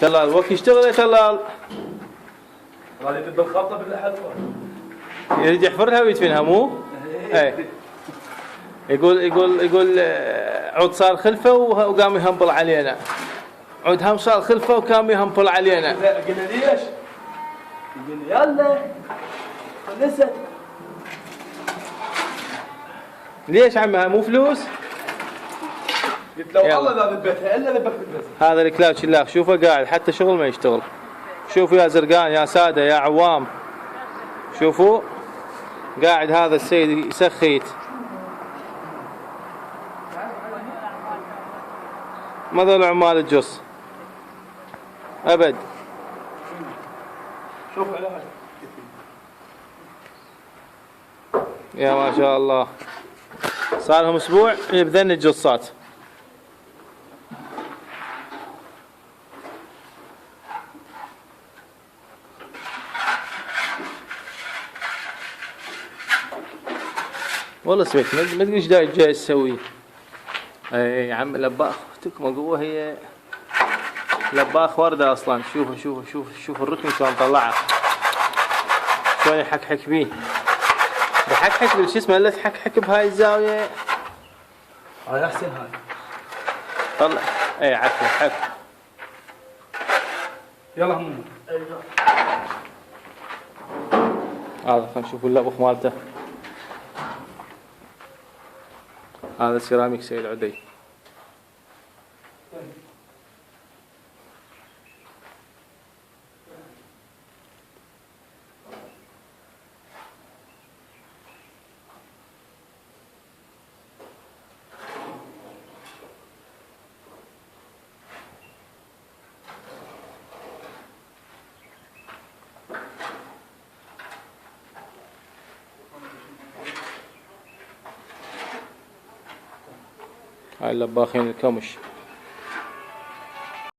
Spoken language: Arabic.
تلال وقت يشتغل يا تلال. هذه تبى الخبطه باللحد. يريد يحفرها ويدفنها مو؟ ايه. يقول عود صار خلفه وقام يهمبل علينا. عود هم صار خلفه وقام يهمبل علينا. قلنا ليش؟ قلنا يلا خلصت. ليش عمها مو فلوس؟ قلت له والله لا ذبتها الا ذبت بالبس. هذا الكلاب شلاخ شوفه قاعد حتى شغل ما يشتغل. شوفوا يا زرقان يا ساده يا عوام. شوفوا قاعد هذا السيد يسخيت. ما ذول عمال الجص ابد. شوف على هذا يا ما شاء الله صار لهم اسبوع يبذن الجصات. والله سويت ما تقول ايش جاي تسوي. اي يا عم لباخ اختك مقوه هي لباخ ورده اصلا. شوفوا الركن شلون طلعها شلون يحكحك بيه. يحكحك بالشو اسمه الا تحكحك بهاي الزاويه. هاي احسن هاي. طلع اي عفوا حك. يلا هم هذا خلينا نشوف اللبخ مالته. هذا سيراميك سيد عدي. هاي اللباخين الكمش.